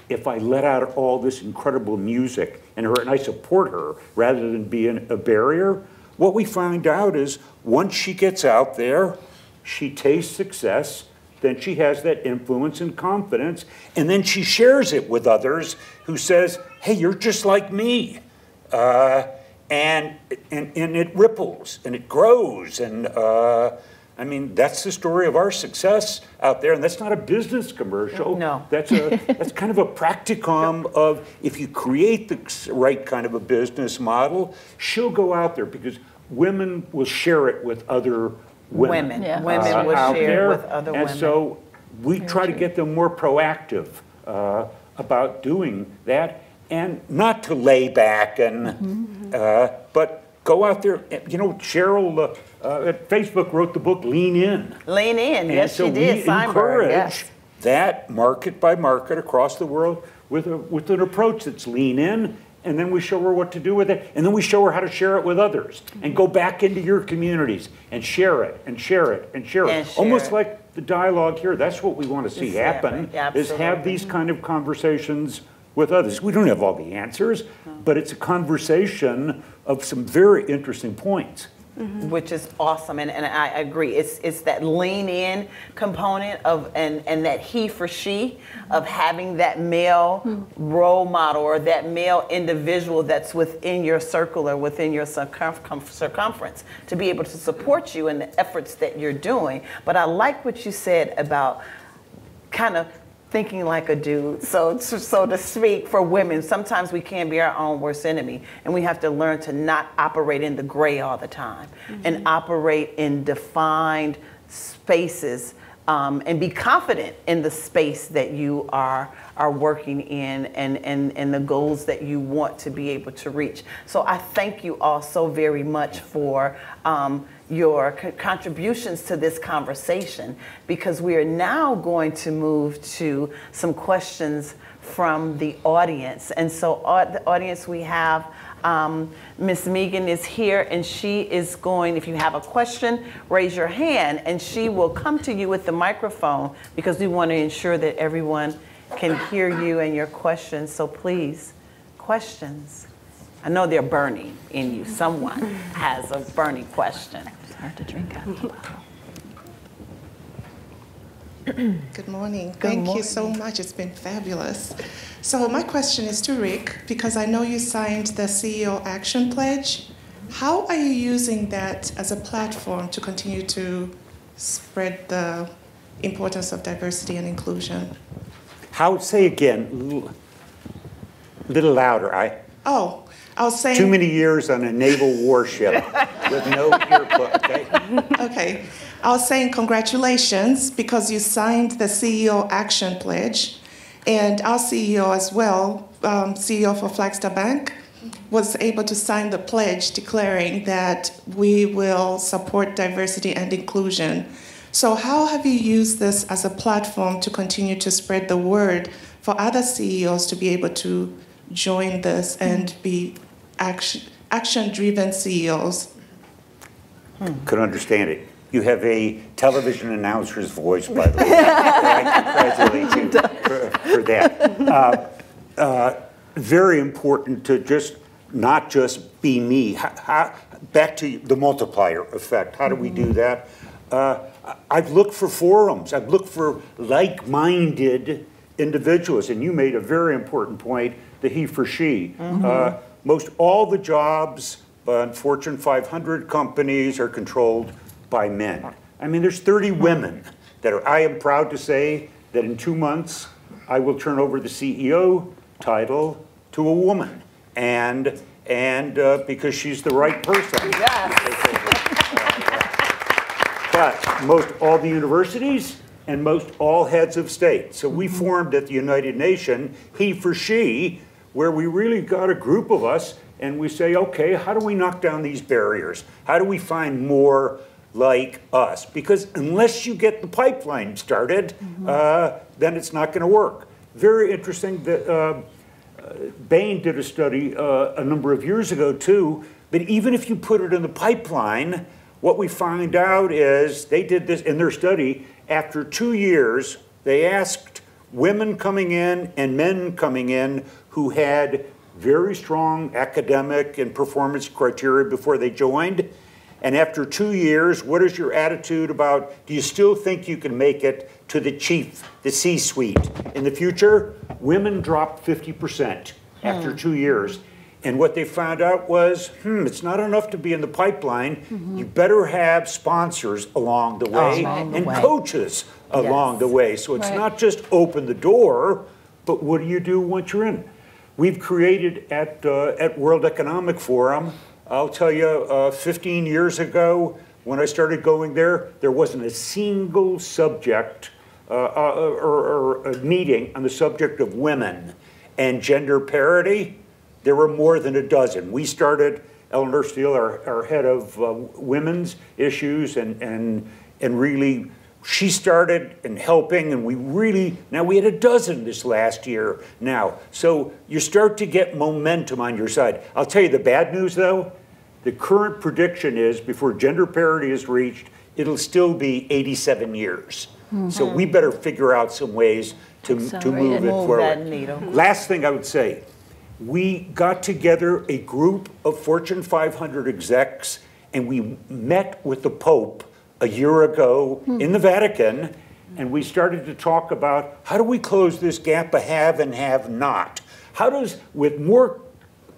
Speaker 4: if I let out all this incredible music and I support her rather than being a barrier. What we find out is once she gets out there, she tastes success, then she has that influence and confidence, and then she shares it with others who says, hey, you're just like me. And it ripples and it grows, and I mean, that's the story of our success out there, and that's not a business commercial.
Speaker 2: No.
Speaker 4: That's kind of a practicum of if you create the right kind of a business model, she'll go out there because women will share it with other women.
Speaker 2: Women will share with other women.
Speaker 4: And so we try to get them more proactive about doing that, and not to lay back and but go out there. You know, Cheryl at Facebook wrote the book Lean In.
Speaker 2: Lean In,
Speaker 4: And
Speaker 2: yes,
Speaker 4: so
Speaker 2: she did.
Speaker 4: we encourage that market by market across the world with an approach that's lean in, and then we show her what to do with it, and then we show her how to share it with others, and go back into your communities and share it and share it and share it. Almost like the dialogue here. That's what we want to see happen, is have these kind of conversations with others. We don't have all the answers, but it's a conversation of some very interesting points.
Speaker 2: Which is awesome, and I agree. It's that lean in component of and that he for she of having that male role model or that male individual that's within your circle or within your circumference to be able to support you in the efforts that you're doing. But I like what you said about kind of thinking like a dude, so to speak, for women. Sometimes we can be our own worst enemy, and we have to learn to not operate in the gray all the time and operate in defined spaces and be confident in the space that you are working in and the goals that you want to be able to reach. So I thank you all so very much for your contributions to this conversation, because we are now going to move to some questions from the audience. And so the audience, we have Miss Megan is here, and she is going, if you have a question, raise your hand, and she will come to you with the microphone, because we want to ensure that everyone can hear you and your questions. So please, questions. I know they're burning in you. Someone has a burning question. It's hard to drink out of the bottle.
Speaker 7: Good morning. Thank you so much. It's been fabulous. So my question is to Rick, because I know you signed the CEO Action Pledge. How are you using that as a platform to continue to spread the importance of diversity and inclusion?
Speaker 4: How, say again, a little louder.
Speaker 7: I was saying...
Speaker 4: Too many years on a naval warship with no earplugs, okay?
Speaker 7: Okay. I was saying congratulations, because you signed the CEO Action Pledge, and our CEO as well, CEO for Flagstaff Bank, was able to sign the pledge declaring that we will support diversity and inclusion. So how have you used this as a platform to continue to spread the word for other CEOs to be able to join this and be action-driven CEOs?
Speaker 4: Could understand it. You have a television announcer's voice, by the way. I congratulate you for that. Very important to not just be me. Back to the multiplier effect. How do we do that? I've looked for forums. I've looked for like-minded individuals, and you made a very important point, the he for she. Most all the jobs in Fortune 500 companies are controlled by men. I mean, there's 30 women that are, I am proud to say that in 2 months, I will turn over the CEO title to a woman. And because she's the right person. But most all the universities and most all heads of state. So we formed at the United Nations, he for she, where we really got a group of us and we say, okay, how do we knock down these barriers? How do we find more like us? Because unless you get the pipeline started, then it's not going to work. Very interesting that Bain did a study a number of years ago too, but even if you put it in the pipeline, what we find out is, they did this in their study, after 2 years, they asked women coming in and men coming in who had very strong academic and performance criteria before they joined. And after 2 years, what is your attitude about, do you still think you can make it to the chief, the C-suite? In the future, women dropped 50% after 2 years. And what they found out was, it's not enough to be in the pipeline. You better have sponsors along the way and coaches along the way. So it's not just open the door, but what do you do once you're in? We've created at World Economic Forum, I'll tell you, 15 years ago, when I started going there wasn't a single subject or a meeting on the subject of women and gender parity. There were more than a dozen. We started, Eleanor Steele, our head of women's issues, and really, she started in helping, and now we had a dozen this last year now. So you start to get momentum on your side. I'll tell you the bad news though, the current prediction is before gender parity is reached, it'll still be 87 years. So we better figure out some ways to move it forward.
Speaker 2: That needle.
Speaker 4: Last thing I would say, we got together a group of Fortune 500 execs, and we met with the Pope a year ago in the Vatican, and we started to talk about how do we close this gap of have and have not? How does, with more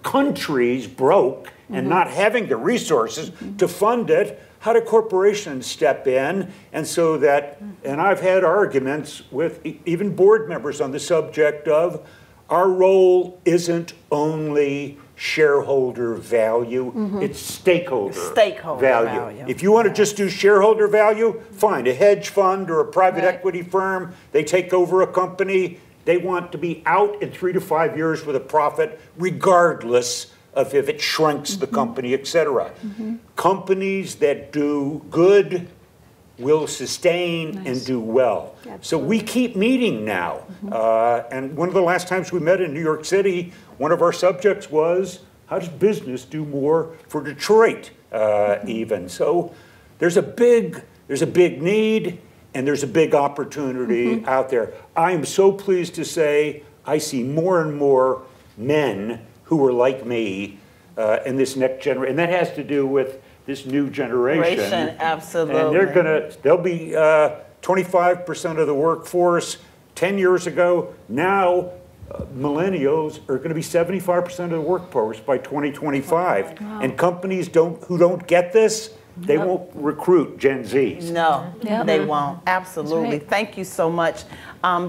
Speaker 4: countries broke and not having the resources to fund it, how do corporations step in? And so that, and I've had arguments with even board members on the subject of our role isn't only shareholder value, it's stakeholder value. If you want to just do shareholder value, fine. A hedge fund or a private equity firm, they take over a company, they want to be out in 3 to 5 years with a profit, regardless of if it shrinks the company, et cetera. Companies that do good will sustain and do well. So we keep meeting now. And one of the last times we met in New York City, one of our subjects was, how does business do more for Detroit even? So there's a big need and there's a big opportunity out there. I am so pleased to say I see more and more men who are like me in this next generation. And that has to do with this new generation.
Speaker 2: Absolutely.
Speaker 4: And they'll be 25% of the workforce 10 years ago. Now, millennials are going to be 75% of the workforce by 2025. Wow. And companies who don't get this, they won't recruit Gen Zs.
Speaker 2: No, they won't. Absolutely. Thank you so much.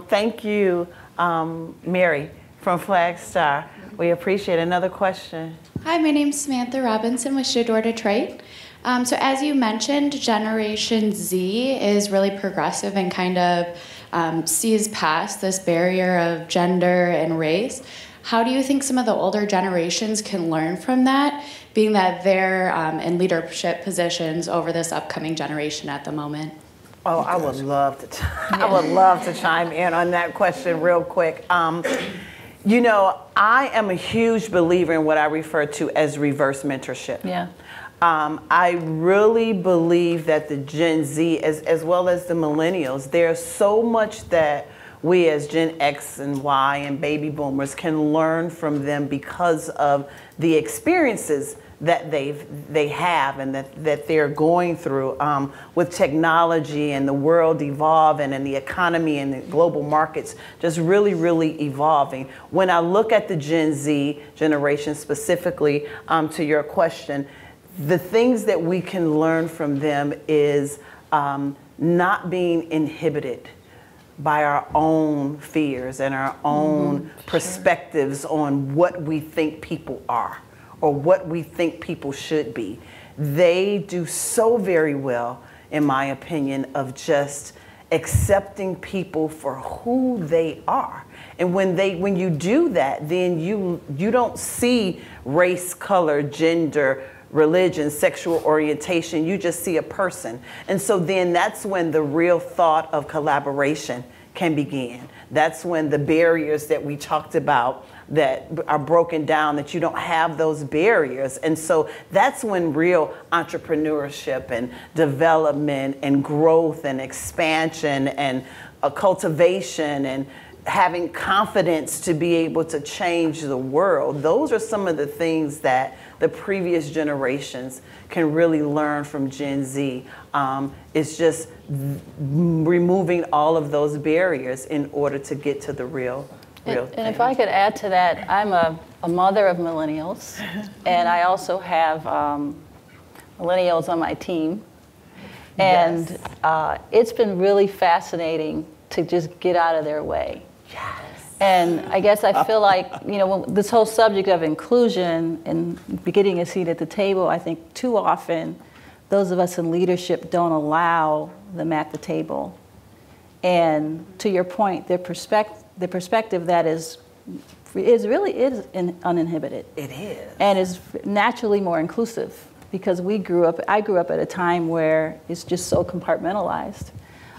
Speaker 2: Thank you, Mary from Flagstar. We appreciate another question.
Speaker 8: Hi, my name's Samantha Robinson with Shador Detroit. So as you mentioned, Generation Z is really progressive and kind of sees past this barrier of gender and race. How do you think some of the older generations can learn from that, being that they're in leadership positions over this upcoming generation at the moment?
Speaker 2: Oh, I would love to chime in on that question real quick. You know, I am a huge believer in what I refer to as reverse mentorship. I really believe that the Gen Z, as well as the millennials, there's so much that we as Gen X and Y and baby boomers can learn from them because of the experiences that they have and that they're going through with technology and the world evolving and the economy and the global markets just really evolving. When I look at the Gen Z generation specifically, to your question, the things that we can learn from them is not being inhibited by our own fears and our own perspectives on what we think people are or what we think people should be. They do so very well, in my opinion, of just accepting people for who they are. And when you do that, then you don't see race, color, gender, religion, sexual orientation, you just see a person. And so then that's when the real thought of collaboration can begin. That's when the barriers that we talked about that are broken down, that you don't have those barriers. And so that's when real entrepreneurship and development and growth and expansion and cultivation and having confidence to be able to change the world. Those are some of the things that the previous generations can really learn from Gen Z. It's just removing all of those barriers in order to get to the real thing.
Speaker 6: And if I could add to that, I'm a mother of millennials, and I also have millennials on my team. And
Speaker 2: Yes.
Speaker 6: It's been really fascinating to just get out of their way.
Speaker 2: Yes.
Speaker 6: And I guess I feel like, you know, this whole subject of inclusion and getting a seat at the table, I think too often those of us in leadership don't allow them at the table. And to your point, the perspective that is really uninhibited.
Speaker 2: It is.
Speaker 6: And is naturally more inclusive, because I grew up at a time where it's just so compartmentalized.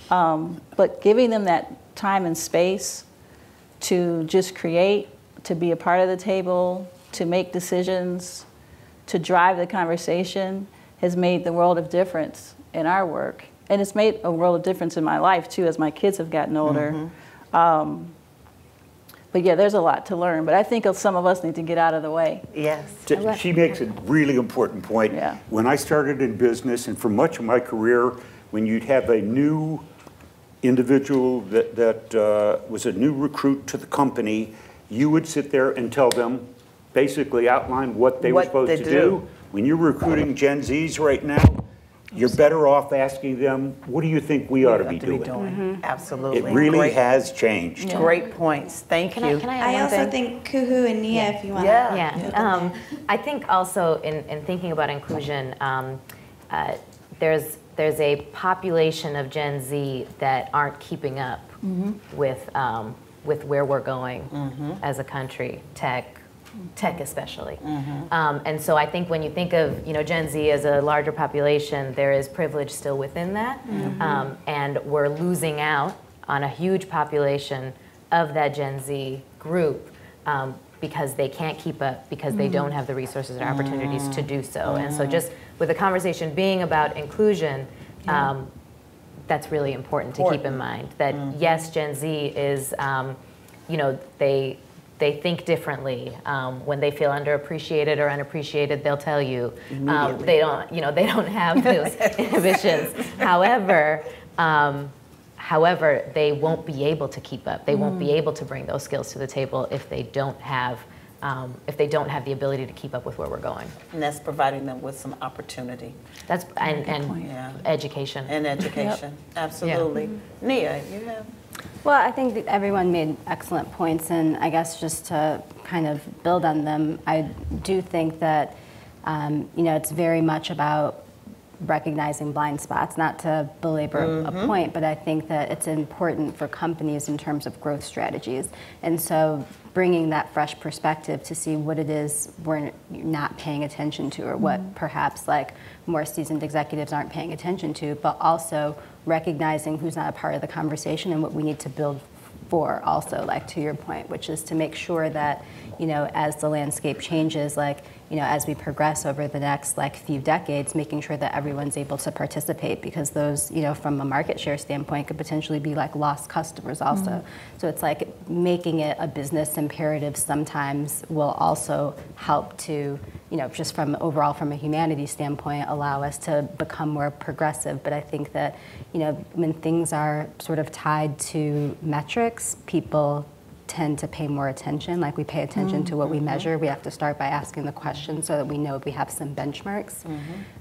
Speaker 6: But giving them that time and space to just create, to be a part of the table, to make decisions, to drive the conversation has made the world of difference in our work. And it's made a world of difference in my life too, as my kids have gotten older. But yeah, there's a lot to learn, but I think some of us need to get out of the way.
Speaker 2: Yes.
Speaker 4: She makes a really important point.
Speaker 6: Yeah.
Speaker 4: When I started in business, and for much of my career, when you'd have a new individual that was a new recruit to the company, you would sit there and tell them, basically outline what they were supposed to do. When you're recruiting Gen Zs right now, you're better off asking them, what do you think we ought to be doing?
Speaker 2: Absolutely.
Speaker 4: It really has changed.
Speaker 2: Great points. Thank you.
Speaker 3: Can I add
Speaker 9: I
Speaker 3: one
Speaker 9: also
Speaker 3: thing?
Speaker 9: think Kuhu and Nia, if you want.
Speaker 3: Yeah. I think also in thinking about inclusion, there's a population of Gen Z that aren't keeping up with where we're going as a country, tech especially. And so I think when you think of Gen Z as a larger population, there is privilege still within that, and we're losing out on a huge population of that Gen Z group because they can't keep up, because they don't have the resources and opportunities to do so. And so just with the conversation being about inclusion, that's really important to keep in mind. That yes, Gen Z is, they think differently. When they feel underappreciated or unappreciated, they'll tell you. They don't have those inhibitions. However, they won't be able to keep up. They won't be able to bring those skills to the table if they don't have the ability to keep up with where we're going.
Speaker 2: And that's providing them with some opportunity.
Speaker 3: That's and education.
Speaker 2: And education, absolutely. Nia, you have?
Speaker 5: Well, I think that everyone made excellent points, and I guess just to kind of build on them, I do think that it's very much about recognizing blind spots, not to belabor a point, but I think that it's important for companies in terms of growth strategies. And so bringing that fresh perspective to see what it is we're not paying attention to, or what perhaps like more seasoned executives aren't paying attention to, but also recognizing who's not a part of the conversation and what we need to build for also, like to your point, which is to make sure that, as the landscape changes, as we progress over the next few decades, making sure that everyone's able to participate, because those, from a market share standpoint, could potentially be lost customers also. So it's making it a business imperative sometimes will also help to, just from a humanity standpoint, allow us to become more progressive. But I think that, when things are sort of tied to metrics, people tend to pay more attention. We pay attention to what we measure. We have to start by asking the question so that we know if we have some benchmarks.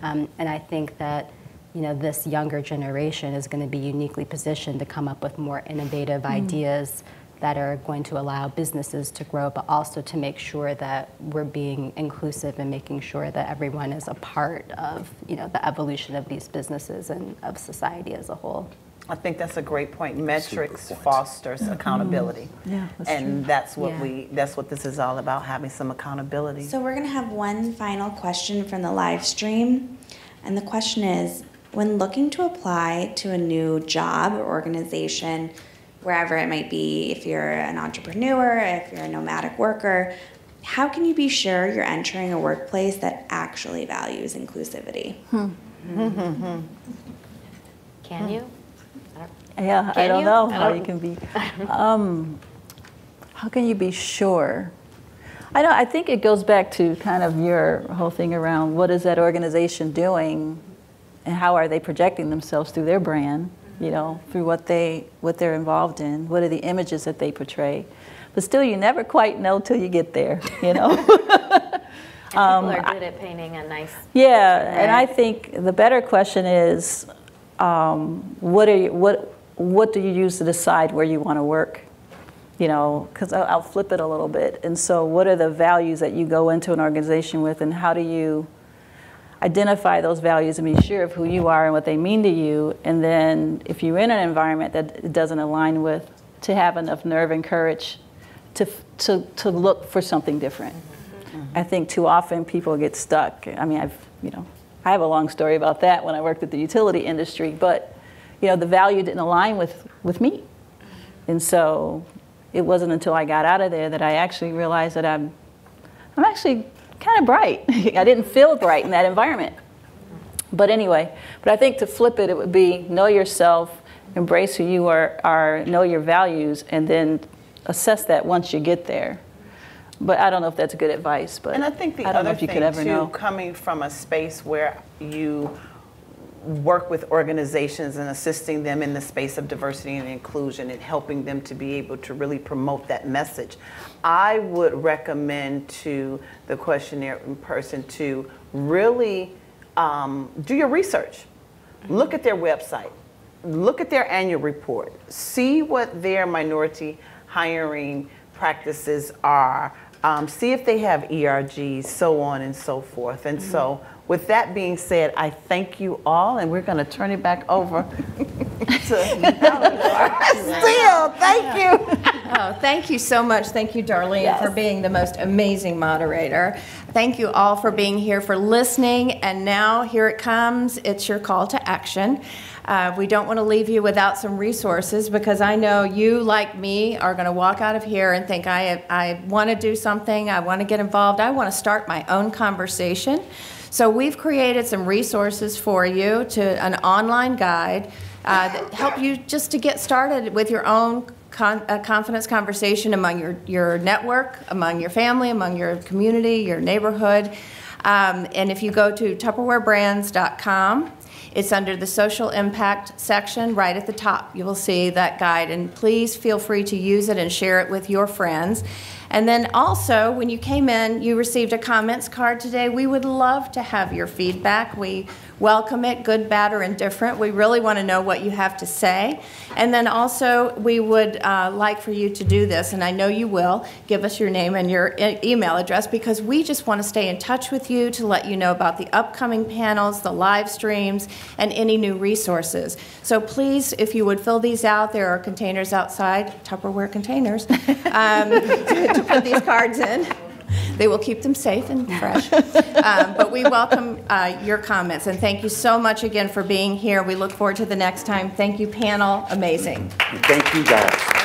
Speaker 5: And I think that this younger generation is going to be uniquely positioned to come up with more innovative ideas that are going to allow businesses to grow, but also to make sure that we're being inclusive and making sure that everyone is a part of the evolution of these businesses and of society as a whole.
Speaker 2: I think that's a great point. Metrics fosters accountability.
Speaker 6: Yeah, that's
Speaker 2: and
Speaker 6: true.
Speaker 2: that's what this is all about, having some accountability.
Speaker 9: So we're going to have one final question from the live stream. And the question is, when looking to apply to a new job or organization, wherever it might be, if you're an entrepreneur, if you're a nomadic worker, how can you be sure you're entering a workplace that actually values inclusivity?
Speaker 3: Can you?
Speaker 6: Yeah, I don't know how you can be. How can you be sure? I think it goes back to kind of your whole thing around what is that organization doing and how are they projecting themselves through their brand, you know, through what they're involved in, what are the images that they portray. But still, you never quite know till you get there, you know.
Speaker 3: People are good at painting a nice picture,
Speaker 6: Yeah, and I think the better question is, what do you use to decide where you want to work? You know, because I'll flip it a little bit. And so what are the values that you go into an organization with, and how do you identify those values and be sure of who you are and what they mean to you? And then if you're in an environment that it doesn't align with, to have enough nerve and courage to look for something different. I think too often people get stuck. I mean, I have a long story about that when I worked at the utility industry, but you know, the value didn't align with me. And so it wasn't until I got out of there that I actually realized that I'm actually kind of bright. I didn't feel bright in that environment. But anyway, I think to flip it, it would be know yourself, embrace who you are, know your values, and then assess that once you get there. But I don't know if that's good advice. But
Speaker 2: and I think the
Speaker 6: I don't know
Speaker 2: other
Speaker 6: if you
Speaker 2: thing
Speaker 6: could ever
Speaker 2: too,
Speaker 6: know.
Speaker 2: coming from a space where you work with organizations and assisting them in the space of diversity and inclusion and helping them to be able to really promote that message, I would recommend to the questionnaire person to really do your research. Look at their website. Look at their annual report. See what their minority hiring practices are. See if they have ERGs, so on and so forth. And so with that being said, I thank you all, and we're going to turn it back over to Eleanor Steele. Thank you.
Speaker 1: Oh, thank you so much. Thank you, Darlene, for being the most amazing moderator. Thank you all for being here, for listening. And now here it comes. It's your call to action. We don't want to leave you without some resources, because I know you, like me, are going to walk out of here and think, I want to do something, I want to get involved, I want to start my own conversation. So we've created some resources for you, an online guide that help you just to get started with your own confidence conversation among your network, among your family, among your community, your neighborhood. And if you go to TupperwareBrands.com, it's under the social impact section right at the top. You will see that guide, and please feel free to use it and share it with your friends. And then also, when you came in, you received a comments card today. We would love to have your feedback. We welcome it, good, bad, or indifferent. We really want to know what you have to say. And then also, we would like for you to do this, and I know you will, give us your name and your email address, because we just want to stay in touch with you to let you know about the upcoming panels, the live streams, and any new resources. So please, if you would fill these out, there are containers outside, Tupperware containers, to put these cards in. They will keep them safe and fresh. But we welcome your comments, and thank you so much again for being here. We look forward to the next time. Thank you, panel. Amazing.
Speaker 4: Thank you, guys.